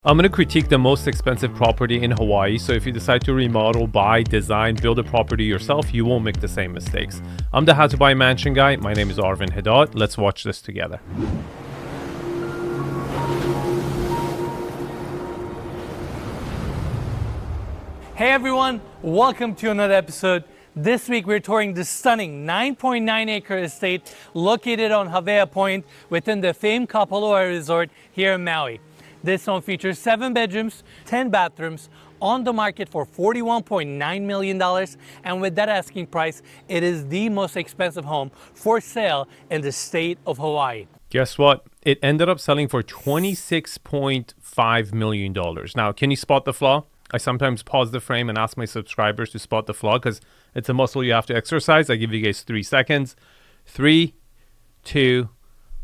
I'm going to critique the most expensive property in Hawaii, so if you decide to remodel, buy, design, build a property yourself, you won't make the same mistakes. I'm the How to Buy a Mansion guy. My name is Arvin Haddad. Let's watch this together. Hey everyone, welcome to another episode. This week we're touring the stunning 9.9-acre estate located on Hawaii Point within the famed 𝗕𝗏𝗄𝗧 Resort here in Maui. This home features 7 bedrooms, 10 bathrooms, on the market for $41.9 million, and with that asking price, it is the most expensive home for sale in the state of Hawaii. Guess what? It ended up selling for $26.5 million. Now, can you spot the flaw? I sometimes pause the frame and ask my subscribers to spot the flaw because it's a muscle you have to exercise. I give you guys 3 seconds. 3, 2,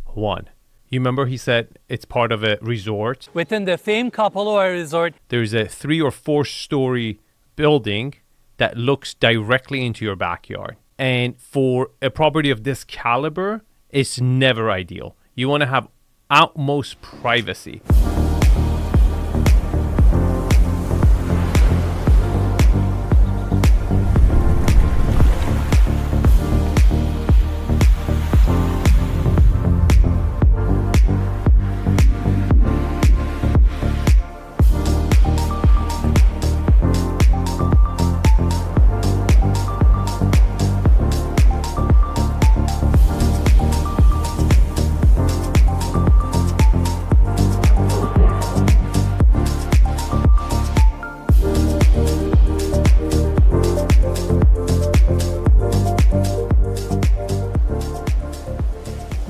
1. You remember he said it's part of a resort? Within the famed 𝗕𝗏𝗄𝗧 Resort, there's a 3 or 4 story building that looks directly into your backyard. And for a property of this caliber, it's never ideal. You want to have utmost privacy.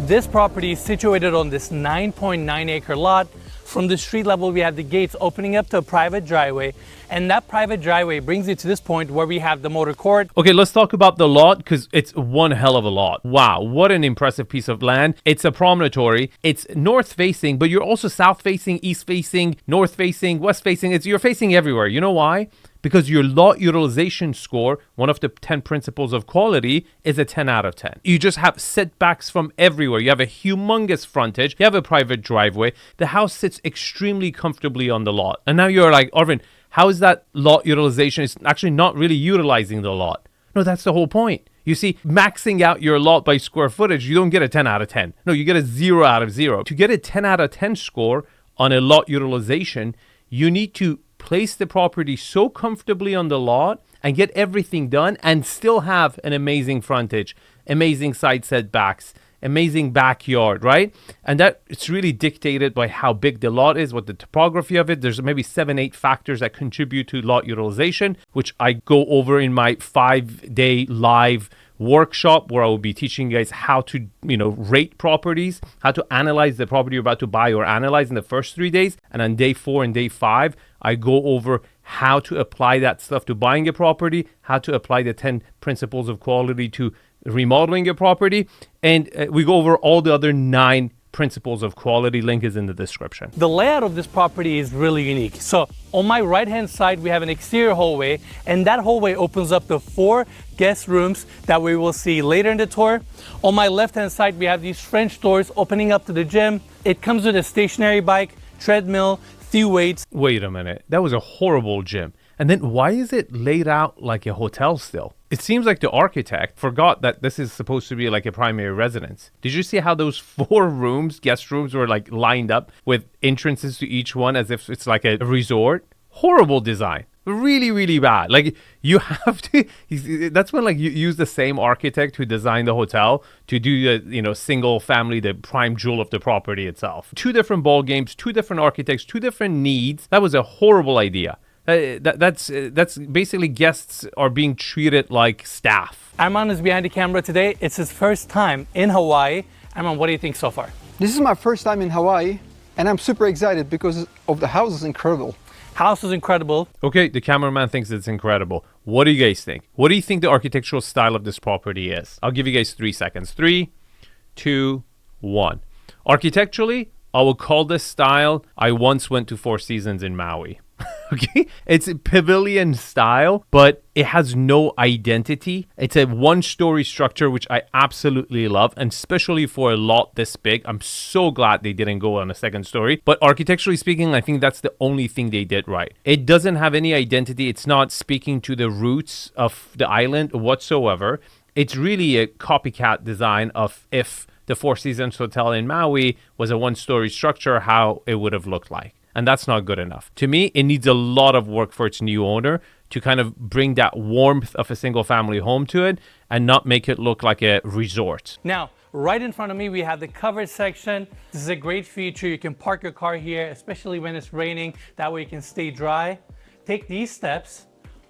This property is situated on this 9.9-acre lot. From the street level, we have the gates opening up to a private driveway, and that private driveway brings you to this point where we have the motor court. Okay, let's talk about the lot because it's one hell of a lot. Wow, what an impressive piece of land. It's a promontory. It's north facing, but you're also south facing, east facing, north facing, west facing. You're facing everywhere. You know why? Because your lot utilization score, one of the 10 principles of quality, is a 10 out of 10. You just have setbacks from everywhere. You have a humongous frontage. You have a private driveway. The house sits extremely comfortably on the lot. And now you're like, Arvin, how is that lot utilization? It's actually not really utilizing the lot. No, that's the whole point. You see, maxing out your lot by square footage, you don't get a 10 out of 10. No, you get a 0 out of 0. To get a 10 out of 10 score on a lot utilization, you need to place the property so comfortably on the lot and get everything done and still have an amazing frontage, amazing side setbacks, amazing backyard, right? And that it's really dictated by how big the lot is, what the topography of it. There's maybe 7-8 factors that contribute to lot utilization, which I go over in my 5-day live workshop where I will be teaching you guys how to, rate properties, how to analyze the property you're about to buy or analyze in the first 3 days. And on day 4 and day 5, I go over how to apply that stuff to buying a property, how to apply the 10 principles of quality to remodeling a property. And we go over all the other 9 principles of quality. Link is in the description. The layout of this property is really unique. So on my right hand side, we have an exterior hallway, and that hallway opens up to 4 guest rooms that we will see later in the tour. On my left hand side, we have these French doors opening up to the gym. It comes with a stationary bike, treadmill, few weights. Wait a minute, that was a horrible gym. And then why is it laid out like a hotel still? It seems like the architect forgot that this is supposed to be like a primary residence. Did you see how those 4 rooms, guest rooms, were like lined up with entrances to each one as if it's like a resort? Horrible design. Really, really bad. Like you have to, that's when like you use the same architect who designed the hotel to do the, single family, the prime jewel of the property itself. 2 different ball games, 2 different architects, 2 different needs. That was a horrible idea. That's basically guests are being treated like staff. Arman is behind the camera today. It's his first time in Hawaii. Arman, what do you think so far? This is my first time in Hawaii, and I'm super excited because of the house is incredible. House is incredible. Okay, the cameraman thinks it's incredible. What do you guys think? What do you think the architectural style of this property is? I'll give you guys 3 seconds. 3, 2, 1. Architecturally, I will call this style, I once went to 4 Seasons in Maui. Okay, it's pavilion style, but it has no identity. It's a one-story structure, which I absolutely love, and especially for a lot this big. I'm so glad they didn't go on a second story. But architecturally speaking, I think that's the only thing they did right. It doesn't have any identity. It's not speaking to the roots of the island whatsoever. It's really a copycat design of if the Four Seasons Hotel in Maui was a one-story structure, how it would have looked like. And that's not good enough. To me, it needs a lot of work for its new owner to kind of bring that warmth of a single family home to it and not make it look like a resort. Now, right in front of me, we have the covered section. This is a great feature. You can park your car here, especially when it's raining. That way you can stay dry. Take these steps,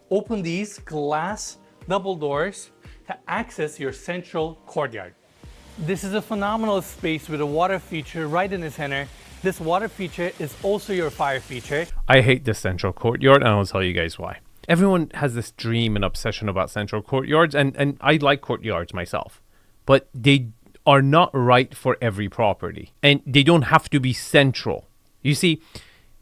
open these glass double doors to access your central courtyard. This is a phenomenal space with a water feature right in the center. This water feature is also your fire feature. I hate this central courtyard, and I'll tell you guys why. Everyone has this dream and obsession about central courtyards, and I like courtyards myself. But they are not right for every property, and they don't have to be central. You see,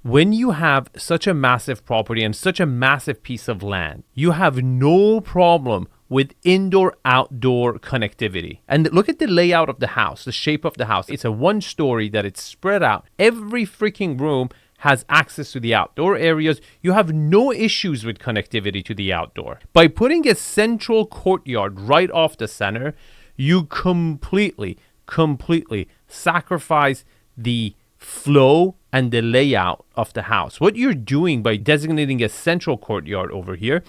when you have such a massive property and such a massive piece of land, you have no problem with indoor-outdoor connectivity. And look at the layout of the house, the shape of the house. It's a one-story that it's spread out. Every freaking room has access to the outdoor areas. You have no issues with connectivity to the outdoor. By putting a central courtyard right off the center, you completely sacrifice the flow and the layout of the house. What you're doing by designating a central courtyard over here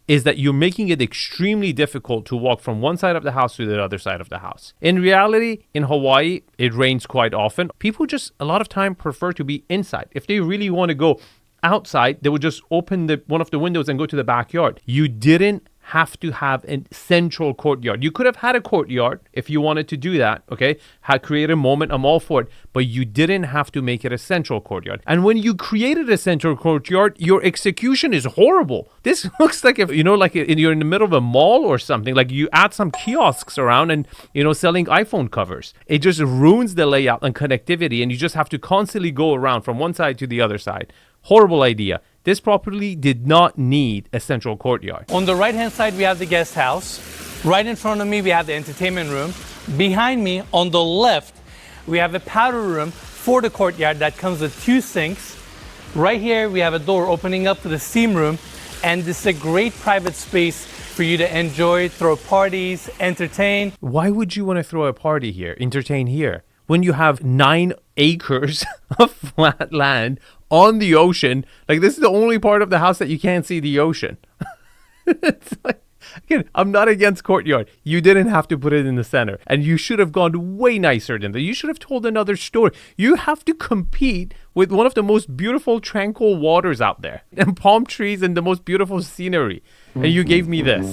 is that you're making it extremely difficult to walk from one side of the house to the other side of the house. In reality, in Hawaii, it rains quite often. People just a lot of time prefer to be inside. If they really want to go outside, they would just open one of the windows and go to the backyard. You didn't have to have a central courtyard. You could have had a courtyard if you wanted to do that, okay? Create a moment, I'm all for it. But you didn't have to make it a central courtyard. And when you created a central courtyard, your execution is horrible. This looks like if, you're in the middle of a mall or something, like you add some kiosks around and, selling iPhone covers. It just ruins the layout and connectivity, and you just have to constantly go around from one side to the other side. Horrible idea. This property did not need a central courtyard. On the right-hand side, we have the guest house. Right in front of me, we have the entertainment room. Behind me, on the left, we have a powder room for the courtyard that comes with 2 sinks. Right here, we have a door opening up to the steam room. And this is a great private space for you to enjoy, throw parties, entertain. Why would you want to throw a party here, entertain here, when you have 9 acres of flat land on the ocean? Like, this is the only part of the house that you can't see the ocean. It's like, again, I'm not against courtyard. You didn't have to put it in the center, and you should have gone way nicer than that. You should have told another story. You have to compete with one of the most beautiful tranquil waters out there, and palm trees and the most beautiful scenery. And you gave me this.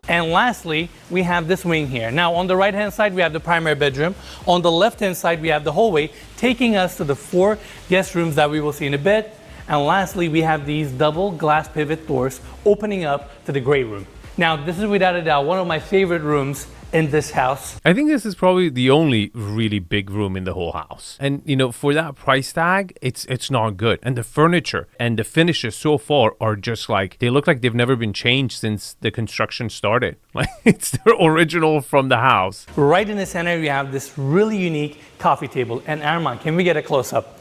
And lastly, we have this wing here. Now, on the right-hand side, we have the primary bedroom. On the left-hand side, we have the hallway, taking us to the 4 guest rooms that we will see in a bit. And lastly, we have these double glass pivot doors opening up to the great room. Now, this is without a doubt one of my favorite rooms in this house. I think this is probably the only really big room in the whole house. And, for that price tag, it's not good. And the furniture and the finishes so far are just like, they look like they've never been changed since the construction started. Like, it's the original from the house. Right in the center, we have this really unique coffee table. And Armand, can we get a close-up?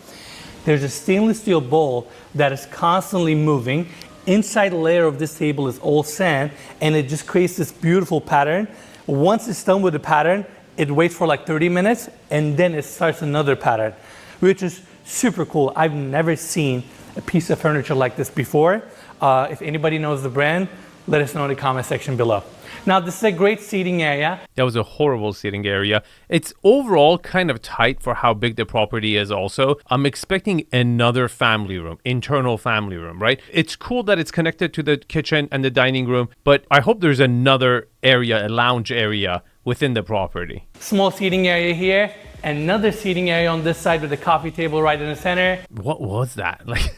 There's a stainless steel bowl that is constantly moving. Inside layer of this table is all sand, and it just creates this beautiful pattern. Once it's done with the pattern, it waits for like 30 minutes, and then it starts another pattern, which is super cool. I've never seen a piece of furniture like this before. If anybody knows the brand, let us know in the comment section below. Now, this is a great seating area. That was a horrible seating area. It's overall kind of tight for how big the property is also. I'm expecting another family room, internal family room, right? It's cool that it's connected to the kitchen and the dining room, but I hope there's another area, a lounge area within the property. Small seating area here. Another seating area on this side with the coffee table right in the center. What was that? Like,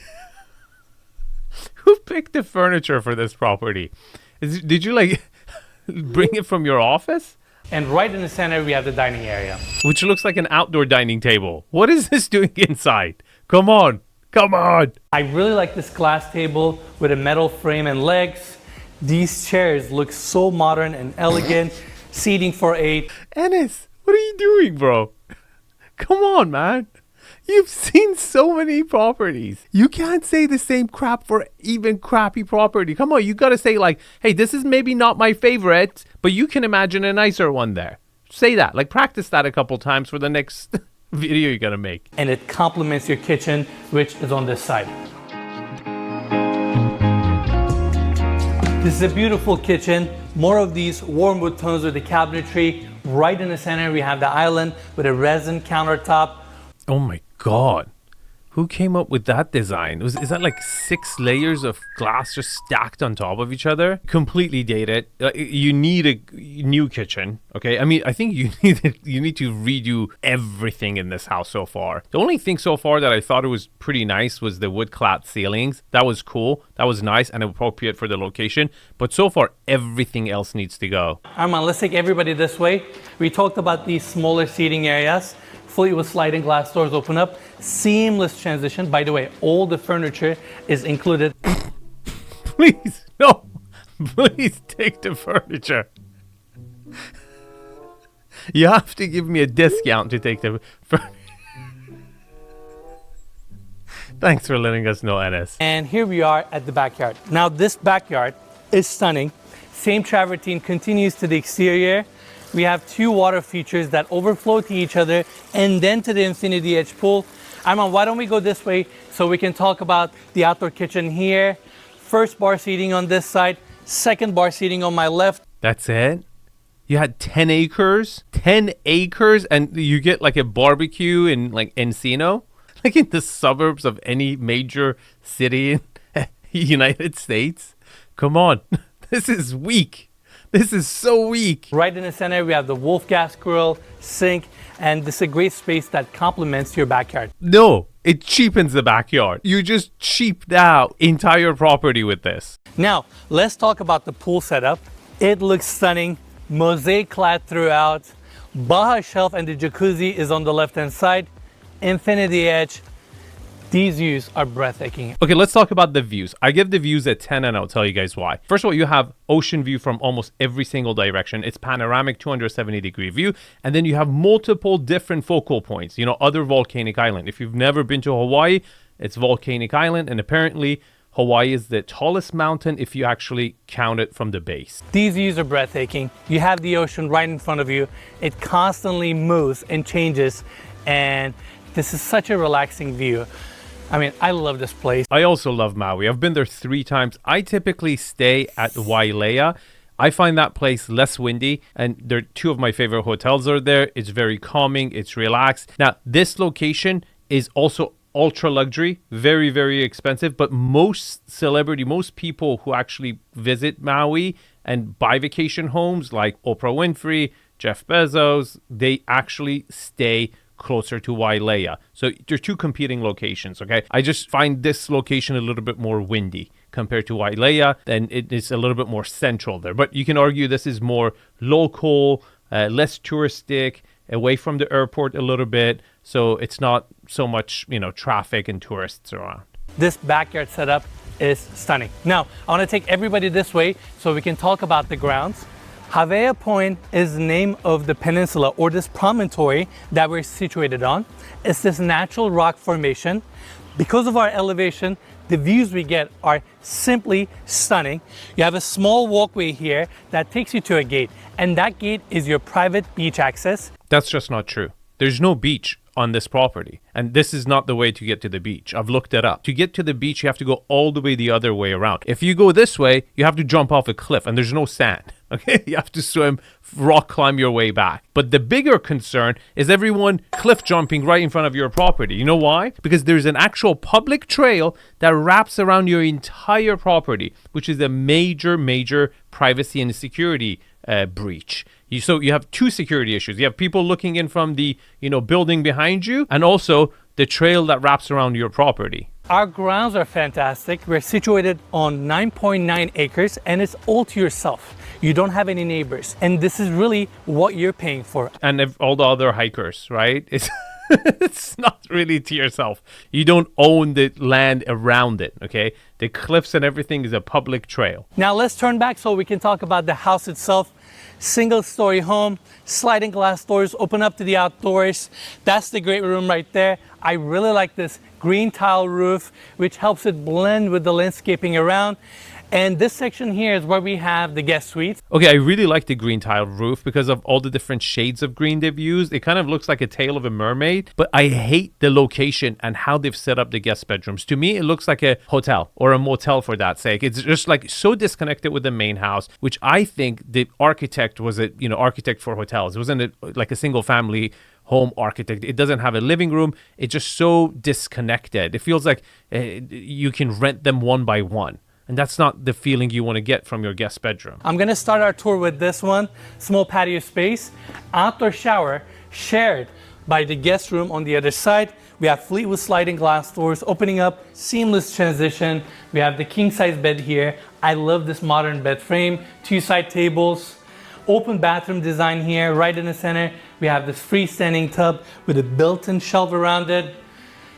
who picked the furniture for this property? Did you bring it from your office? And right in the center, we have the dining area. Which looks like an outdoor dining table. What is this doing inside? Come on. Come on. I really like this glass table with a metal frame and legs. These chairs look so modern and elegant. Seating for 8. Enes, what are you doing, bro? Come on, man. You've seen so many properties. You can't say the same crap for even crappy property. Come on, you got to say like, hey, this is maybe not my favorite, but you can imagine a nicer one there. Say that. Like, practice that a couple times for the next video you're going to make. And it complements your kitchen, which is on this side. This is a beautiful kitchen. More of these warm wood tones with the cabinetry. Right in the center, we have the island with a resin countertop. Oh my God. Who came up with that design? Is that like 6 layers of glass just stacked on top of each other? Completely dated. You need a new kitchen, okay? I mean, I think you need to redo everything in this house so far. The only thing so far that I thought it was pretty nice was the wood-clad ceilings. That was cool. That was nice and appropriate for the location. But so far, everything else needs to go. Arman, let's take everybody this way. We talked about these smaller seating areas. Fully with sliding glass doors open up. Seamless transition. By the way, all the furniture is included. Please, no. Please take the furniture. You have to give me a discount to take the furniture. Thanks for letting us know, Enes. And here we are at the backyard. Now this backyard is stunning. Same travertine continues to the exterior. We have 2 water features that overflow to each other and then to the infinity edge pool. Arman, why don't we go this way so we can talk about the outdoor kitchen here. First bar seating on this side, second bar seating on my left. That's it? You had 10 acres? 10 acres and you get like a barbecue in like Encino? Like in the suburbs of any major city in the United States? Come on. This is weak. This is so weak. Right in the center, we have the wolf gas grill, sink, and this is a great space that complements your backyard. No, it cheapens the backyard. You just cheaped out entire property with this. Now, let's talk about the pool setup. It looks stunning, mosaic clad throughout. Baja shelf and the jacuzzi is on the left-hand side. Infinity edge. These views are breathtaking. Okay, let's talk about the views. I give the views a 10 and I'll tell you guys why. First of all, you have ocean view from almost every single direction. It's panoramic 270-degree view. And then you have multiple different focal points, other volcanic island. If you've never been to Hawaii, it's volcanic island. And apparently Hawaii is the tallest mountain if you actually count it from the base. These views are breathtaking. You have the ocean right in front of you. It constantly moves and changes. And this is such a relaxing view. I mean, I love this place. I also love Maui. I've been there 3 times. I typically stay at Wailea. I find that place less windy, and there are 2 of my favorite hotels are there. It's very calming. It's relaxed. Now, this location is also ultra luxury, very, very expensive, but most people who actually visit Maui and buy vacation homes like Oprah Winfrey, Jeff Bezos, they actually stay closer to Wailea. So they're 2 competing locations, okay? I just find this location a little bit more windy compared to Wailea, and it is a little bit more central there. But you can argue this is more local, less touristic, away from the airport a little bit, so it's not so much, traffic and tourists around. This backyard setup is stunning. Now, I want to take everybody this way so we can talk about the grounds. Have'a Point is the name of the peninsula or this promontory that we're situated on. It's this natural rock formation. Because of our elevation, the views we get are simply stunning. You have a small walkway here that takes you to a gate, and that gate is your private beach access. That's just not true. There's no beach on this property, and this is not the way to get to the beach. I've looked it up. To get to the beach, you have to go all the way the other way around. If you go this way, you have to jump off a cliff, and there's no sand. Okay, you have to swim, rock climb your way back. But the bigger concern is everyone cliff jumping right in front of your property. You know why? Because there's an actual public trail that wraps around your entire property, which is a major privacy and security breach. So you have 2 security issues. You have people looking in from the building behind you, and also the trail that wraps around your property. Our grounds are fantastic. We're situated on 9.9 acres, and it's all to yourself. You don't have any neighbors, and this is really what you're paying for. And all the other hikers, right? It's not really to yourself. You don't own the land around it, okay? The cliffs and everything is a public trail. Now let's turn back so we can talk about the house itself. Single-story home, sliding glass doors open up to the outdoors. That's the great room right there. I really like this green tile roof, which helps it blend with the landscaping around. And this section here is where we have the guest suites. Okay, I really like the green tile roof because of all the different shades of green they've used. It kind of looks like a tail of a mermaid, but I hate the location and how they've set up the guest bedrooms. To me, it looks like a hotel or a motel for that sake. It's just like so disconnected with the main house, which I think the architect was a, architect for hotels. It wasn't like a single family home architect. It doesn't have a living room. It's just so disconnected. It feels like you can rent them one by one. And that's not the feeling you want to get from your guest bedroom. I'm going to start our tour with this one. Small patio space, outdoor shower shared by the guest room on the other side. We have Fleetwood sliding glass doors opening up, seamless transition. We have the king size bed here. I love this modern bed frame, 2 side tables, open bathroom design here, right in the center. We have this freestanding tub with a built-in shelf around it,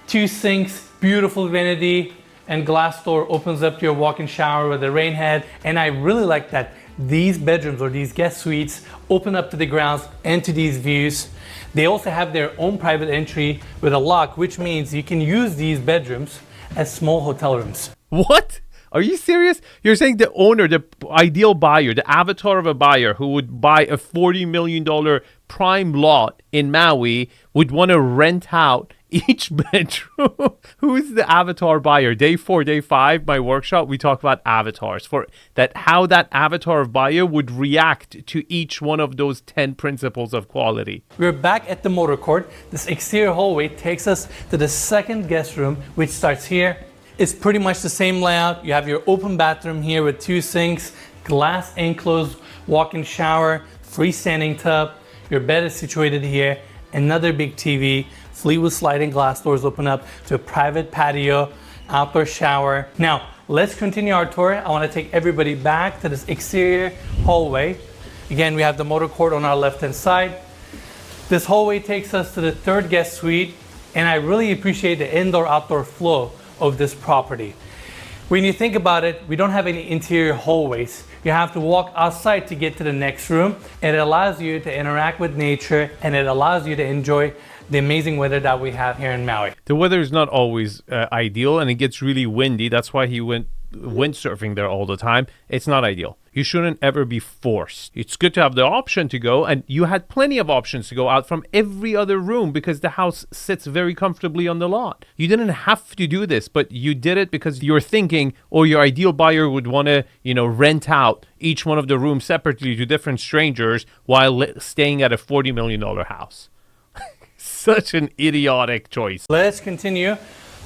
2 sinks, beautiful vanity, and glass door opens up to your walk-in shower with a rain head. And I really like that these bedrooms or these guest suites open up to the grounds and to these views. They also have their own private entry with a lock, which means you can use these bedrooms as small hotel rooms. What? Are you serious? You're saying the owner, the ideal buyer, the avatar of a buyer who would buy a $40 million prime lot in Maui would want to rent out each bedroom? Who is the avatar buyer? Day 4, day 5, my workshop, we talk about avatars for that, how that avatar of buyer would react to each one of those 10 principles of quality. We're back at the motor court. This exterior hallway takes us to the second guest room, which starts here. It's pretty much the same layout. You have your open bathroom here with 2 sinks, glass enclosed walk-in shower, freestanding tub. Your bed is situated here. Another big TV. Fleetwood sliding glass doors open up to a private patio, outdoor shower. Now, let's continue our tour. I want to take everybody back to this exterior hallway. Again, we have the motor court on our left-hand side. This hallway takes us to the 3rd guest suite, and I really appreciate the indoor-outdoor flow of this property. When you think about it, we don't have any interior hallways. You have to walk outside to get to the next room, and it allows you to interact with nature, and it allows you to enjoy the amazing weather that we have here in Maui. The weather is not always ideal, and it gets really windy. That's why he went windsurfing there all the time. It's not ideal. You shouldn't ever be forced. It's good to have the option to go, and you had plenty of options to go out from every other room because the house sits very comfortably on the lot. You didn't have to do this, but you did it because you're thinking, or your ideal buyer would want to, rent out each one of the rooms separately to different strangers while staying at a $40 million house. Such an idiotic choice. Let's continue.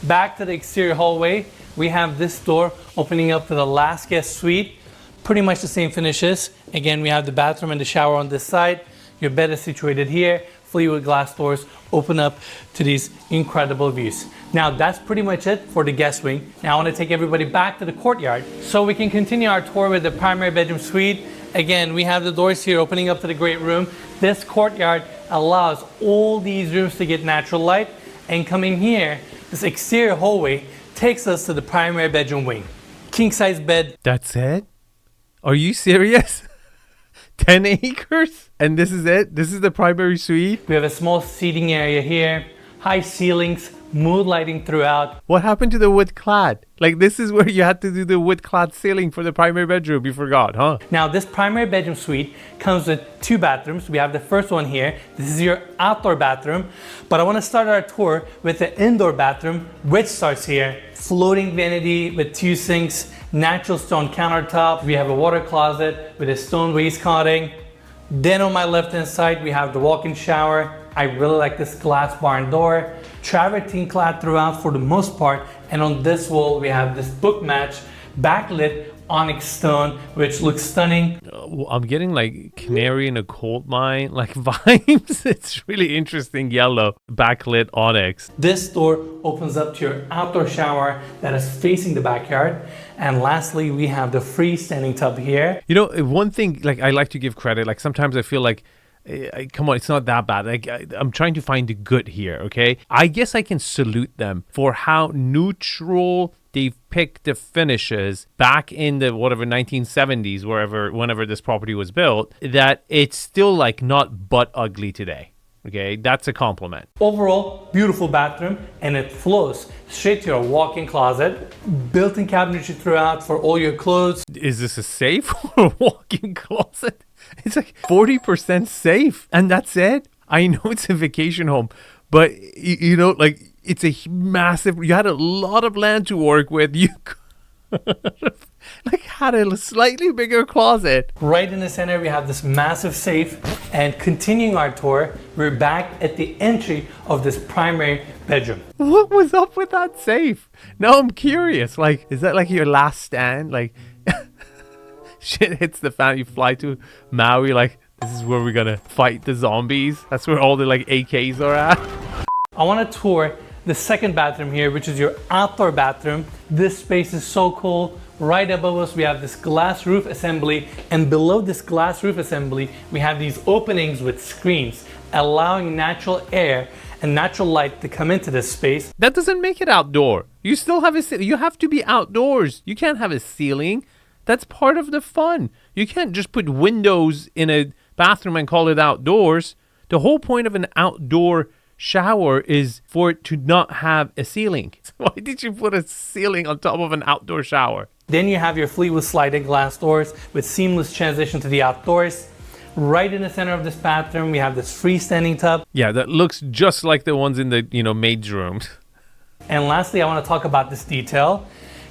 Back to the exterior hallway. We have this door opening up to the last guest suite. Pretty much the same finishes. Again, we have the bathroom and the shower on this side. Your bed is situated here. Fleetwood glass doors open up to these incredible views. Now, that's pretty much it for the guest wing. Now, I want to take everybody back to the courtyard so we can continue our tour with the primary bedroom suite. Again, we have the doors here opening up to the great room. This courtyard allows all these rooms to get natural light. And coming here, this exterior hallway takes us to the primary bedroom wing. King size bed. That's it? Are you serious? 10 acres? And this is it? This is the primary suite? We have a small seating area here, high ceilings, mood lighting throughout. What happened to the wood clad? Like, this is where you had to do the wood clad ceiling for the primary bedroom. You forgot, huh? Now, this primary bedroom suite comes with 2 bathrooms. We have the first one here. This is your outdoor bathroom. But I want to start our tour with the indoor bathroom, which starts here. Floating vanity with 2 sinks, natural stone countertop. We have a water closet with a stone wainscoting. Then on my left-hand side, we have the walk-in shower. I really like this glass barn door. Travertine clad throughout for the most part. And on this wall, we have this book match, backlit onyx stone, which looks stunning. I'm getting like canary in a coal mine like vibes. It's really interesting yellow, backlit onyx. This door opens up to your outdoor shower that is facing the backyard. And lastly, we have the freestanding tub here. One thing, like, I like to give credit. Like, sometimes I feel like come on, it's not that bad. Like I'm trying to find the good here, okay? I guess I can salute them for how neutral they've picked the finishes back in the 1970s, whenever this property was built, that it's still like not butt ugly today. Okay, that's a compliment. Overall, beautiful bathroom, and it flows straight to your walk-in closet. Built-in cabinetry throughout for all your clothes. Is this a safe or a walk-in closet? It's like 40% safe, and that's it. I know it's a vacation home, but you know, like it's a massive. You had a lot of land to work with. You like had a slightly bigger closet. Right in the center, we have this massive safe. And continuing our tour, we're back at the entry of this primary bedroom. What was up with that safe? Now I'm curious. Like, is that like your last stand? Like, shit hits the fan, you fly to Maui. Like, this is where we're gonna fight the zombies. That's where all the like AKs are at. I want to tour the second bathroom here, which is your outdoor bathroom. This space is so cool. Right above us, we have this glass roof assembly, and below this glass roof assembly, we have these openings with screens, allowing natural air and natural light to come into this space. That doesn't make it outdoor. You still have you have to be outdoors. You can't have a ceiling. That's part of the fun. You can't just put windows in a bathroom and call it outdoors. The whole point of an outdoor shower is for it to not have a ceiling. Why did you put a ceiling on top of an outdoor shower? Then you have your Fleetwood sliding glass doors with seamless transition to the outdoors. Right in the center of this bathroom, we have this freestanding tub. Yeah, that looks just like the ones in the, maid's rooms. And lastly, I want to talk about this detail.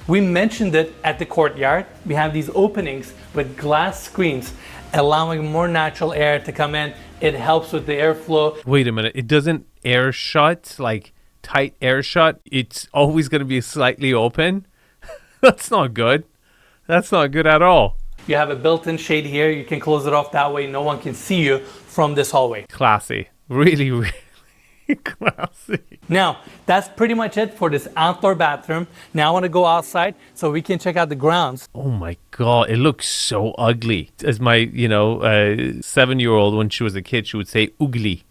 We mentioned it at the courtyard. We have these openings with glass screens, allowing more natural air to come in. It helps with the airflow. Wait a minute. It doesn't air shut, like tight air shut. It's always going to be slightly open. That's not good. That's not good at all. You have a built-in shade here. You can close it off that way. No one can see you from this hallway. Classy. Really, really classy. Now, that's pretty much it for this outdoor bathroom. Now I want to go outside so we can check out the grounds. Oh my God, it looks so ugly. As my, 7-year-old, when she was a kid, she would say ugly.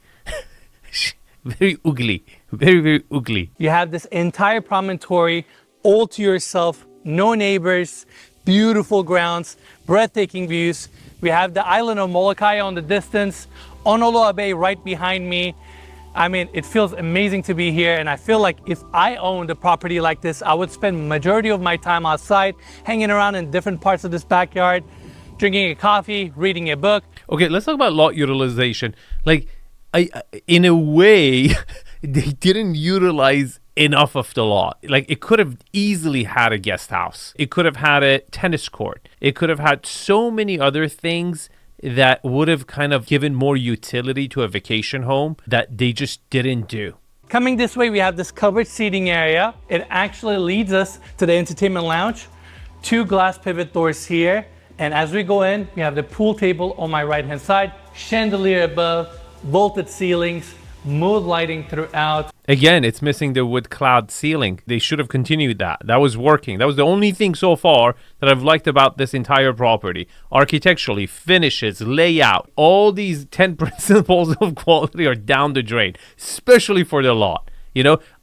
Very ugly. Very, very ugly. You have this entire promontory all to yourself, no neighbors, beautiful grounds, breathtaking views. We have the island of Molokai on the distance, Honolulu Bay right behind me. I mean, it feels amazing to be here, and I feel like if I owned a property like this, I would spend majority of my time outside, hanging around in different parts of this backyard, drinking a coffee, reading a book. Okay, let's talk about lot utilization. Like, in a way, they didn't utilize enough of the lot. Like, it could have easily had a guest house. It could have had a tennis court. It could have had so many other things that would have kind of given more utility to a vacation home that they just didn't do. Coming this way, we have this covered seating area. It actually leads us to the entertainment lounge. 2 glass pivot doors here. And as we go in, we have the pool table on my right-hand side, chandelier above, vaulted ceilings, mood lighting throughout. Again, it's missing the wood cloud ceiling. They should have continued that. That was working. That was the only thing so far that I've liked about this entire property. Architecturally, finishes, layout, all these 10 principles of quality are down the drain, especially for the lot.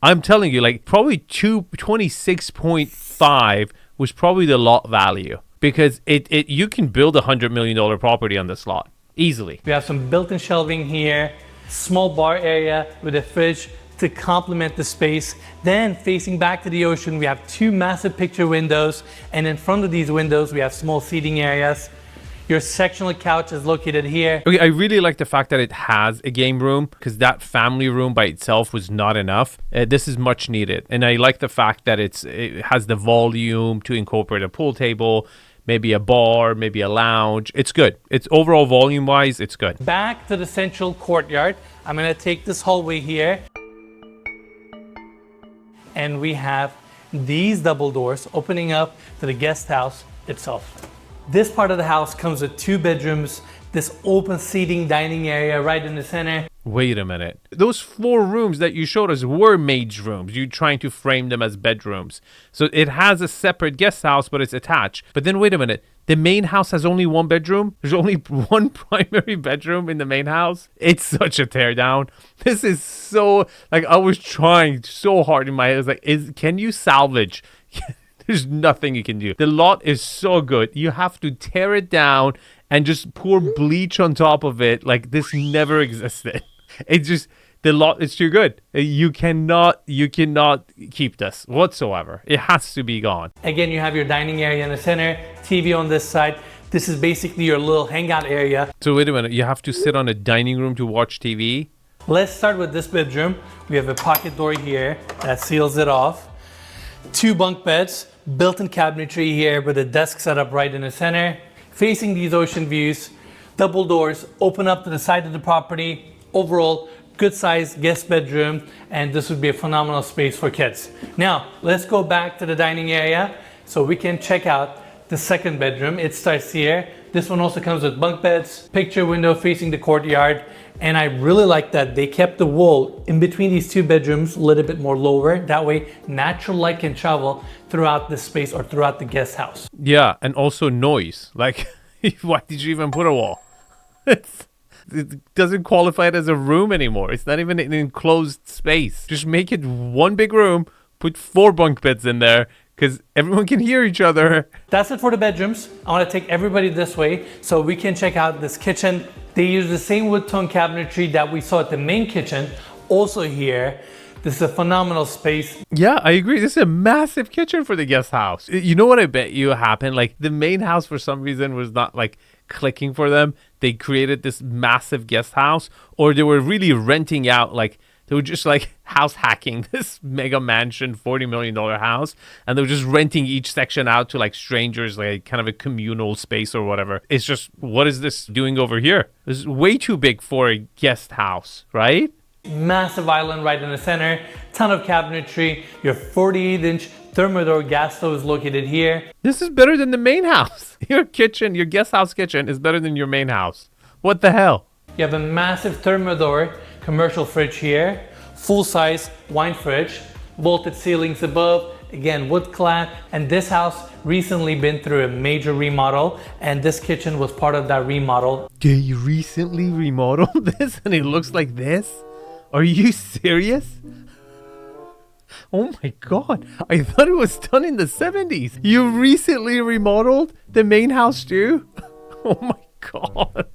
I'm telling you, like probably 26.5 was probably the lot value, because you can build $100 million property on this lot easily. We have some built-in shelving here, small bar area with a fridge to complement the space. Then facing back to the ocean, we have 2 massive picture windows, and in front of these windows we have small seating areas. Your sectional couch is located here. Okay, I really like the fact that it has a game room, because that family room by itself was not enough. This is much needed, and I like the fact that it has the volume to incorporate a pool table, maybe a bar, maybe a lounge. It's good. It's overall volume-wise, it's good. Back to the central courtyard. I'm gonna take this hallway here. And we have these double doors opening up to the guest house itself. This part of the house comes with 2 bedrooms, this open seating dining area right in the center. Wait a minute. Those 4 rooms that you showed us were maids' rooms. You're trying to frame them as bedrooms. So it has a separate guest house, but it's attached. But then wait a minute. The main house has only 1 bedroom? There's only 1 primary bedroom in the main house? It's such a teardown. This is so... Like, I was trying so hard in my head. I was like, can you salvage? There's nothing you can do. The lot is so good. You have to tear it down and just pour bleach on top of it like this never existed. It's just, the lot is too good. You cannot keep this whatsoever. It has to be gone. Again, you have your dining area in the center, TV on this side. This is basically your little hangout area. So wait a minute, you have to sit on a dining room to watch TV? Let's start with this bedroom. We have a pocket door here that seals it off. 2 bunk beds, built-in cabinetry here with a desk set up right in the center. Facing these ocean views, double doors open up to the side of the property. Overall, good sized guest bedroom, and this would be a phenomenal space for kids. Now, let's go back to the dining area so we can check out the second bedroom. It starts here. This one also comes with bunk beds, picture window facing the courtyard, and I really like that they kept the wall in between these 2 bedrooms a little bit more lower. That way, natural light can travel throughout the space or throughout the guest house. Yeah, and also noise. Like, why did you even put a wall? It doesn't qualify it as a room anymore. It's not even an enclosed space. Just make it 1 big room, put 4 bunk beds in there, because everyone can hear each other. That's it for the bedrooms. I want to take everybody this way so we can check out this kitchen. They use the same wood tone cabinetry that we saw at the main kitchen. Also here, this is a phenomenal space. Yeah, I agree. This is a massive kitchen for the guest house. You know what I bet you happened? Like, the main house for some reason was not like clicking for them. They created this massive guest house, or they were really renting out, like they were just like house hacking this mega mansion, $40 million house, and they were just renting each section out to like strangers, like kind of a communal space or whatever. It's just, what is this doing over here? This is way too big for a guest house, right? Massive island right in the center, ton of cabinetry. Your 48-inch Thermidor gas stove is located here. This is better than the main house. Your kitchen, your guest house kitchen is better than your main house. What the hell? You have a massive Thermidor commercial fridge here, full-size wine fridge, vaulted ceilings above, again wood clad, and this house recently been through a major remodel, and this kitchen was part of that remodel. They recently remodeled this and it looks like this? Are you serious? Oh my god, I thought it was done in the 70s. You recently remodeled the main house too? Oh my god.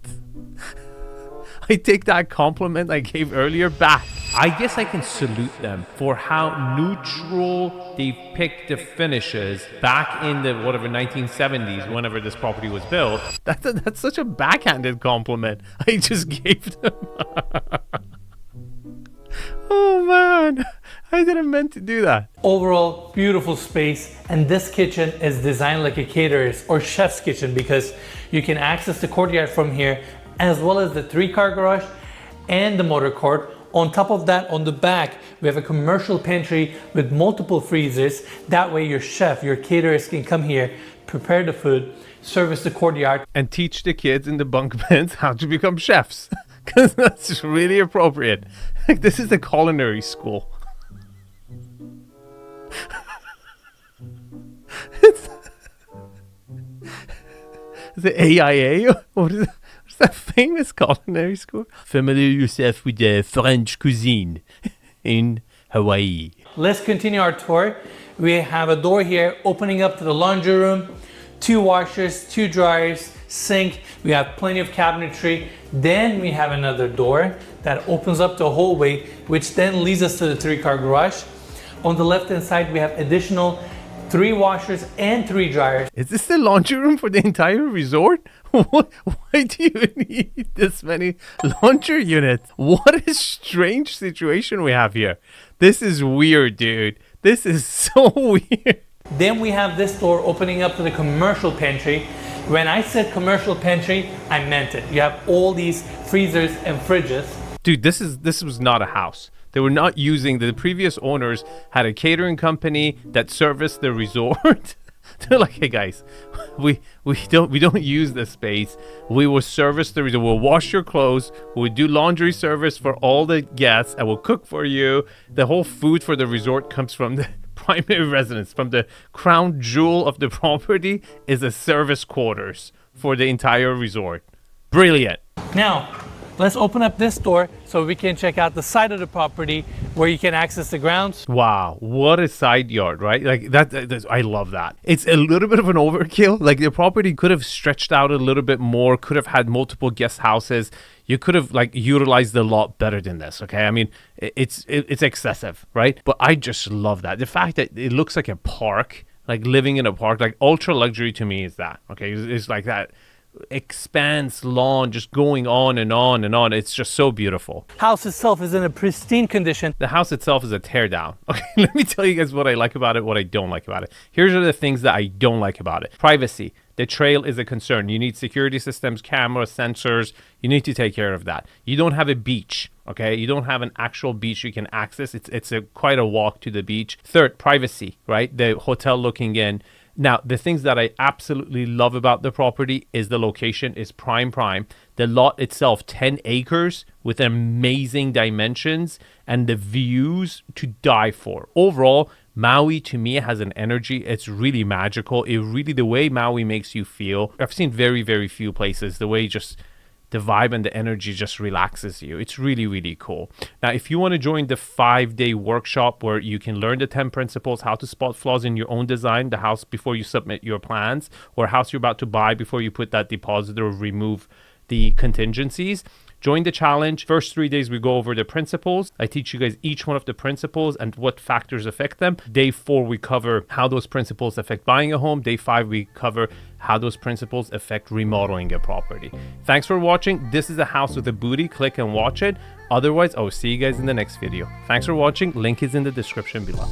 I take that compliment I gave earlier back. I guess I can salute them for how neutral they picked the finishes back in the 1970s, whenever this property was built. That's such a backhanded compliment I just gave them. Oh man, I didn't meant to do that. Overall, beautiful space, and this kitchen is designed like a caterer's or chef's kitchen because you can access the courtyard from here, as well as the 3-car garage and the motor court. On top of that, on the back, we have a commercial pantry with multiple freezers. That way your chef, your caterers can come here, prepare the food, service the courtyard, and teach the kids in the bunk beds how to become chefs. Because that's really appropriate. Like, this is a culinary school. It's the AIA? What's that famous culinary school? Familiar yourself with the French cuisine in Hawaii. Let's continue our tour. We have a door here opening up to the laundry room, 2 washers, 2 dryers, sink. We have plenty of cabinetry. Then we have another door that opens up to a hallway, which then leads us to the 3-car garage. On the left hand side, we have additional 3 washers and 3 dryers. Is this the laundry room for the entire resort? Why do you need this many laundry units? What a strange situation we have here. This is weird, dude. This is so weird. Then we have this door opening up to the commercial pantry. When I said commercial pantry, I meant it. You have all these freezers and fridges. Dude, this was not a house. They were not using, the previous owners had a catering company that serviced the resort. They're like, hey guys, we don't use this space. We will service the resort. We'll wash your clothes. We'll do laundry service for all the guests, and we'll cook for you. The whole food for the resort comes from the primary residence. From the crown jewel of the property is the service quarters for the entire resort. Brilliant. Now, let's open up this door so we can check out the side of the property where you can access the grounds. Wow, what a side yard, right? Like that, I love that. It's a little bit of an overkill. Like the property could have stretched out a little bit more, could have had multiple guest houses. You could have like utilized the lot better than this, okay? I mean, it's excessive, right? But I just love that. The fact that it looks like a park, like living in a park, like ultra luxury to me is that, okay? It's like that expanse lawn just going on and on and on. It's just so beautiful. House itself is in a pristine condition. The house itself is a tear down. Okay, let me tell you guys what I like about it, what I don't like about it. Here's are the things that I don't like about it. Privacy. The trail is a concern. You need security systems, cameras, sensors. You need to take care of that. You don't have a beach, okay? You don't have an actual beach you can access. It's quite a walk to the beach. Third, privacy, right? The hotel looking in. Now, the things that I absolutely love about the property is the location is prime. The lot itself, 10 acres with amazing dimensions and the views to die for. Overall, Maui to me has an energy. It's really magical. The way Maui makes you feel. I've seen very, very few places. The way just the vibe and the energy just relaxes you. It's really, really cool. Now, if you want to join the 5-day workshop where you can learn the 10 principles, how to spot flaws in your own design, the house before you submit your plans, or house you're about to buy before you put that deposit or remove the contingencies, join the challenge. First 3 days, we go over the principles. I teach you guys each one of the principles and what factors affect them. Day 4, we cover how those principles affect buying a home. Day 5, we cover how those principles affect remodeling a property. Thanks for watching. This is a house with a booty. Click and watch it. Otherwise, I'll see you guys in the next video. Thanks for watching. Link is in the description below.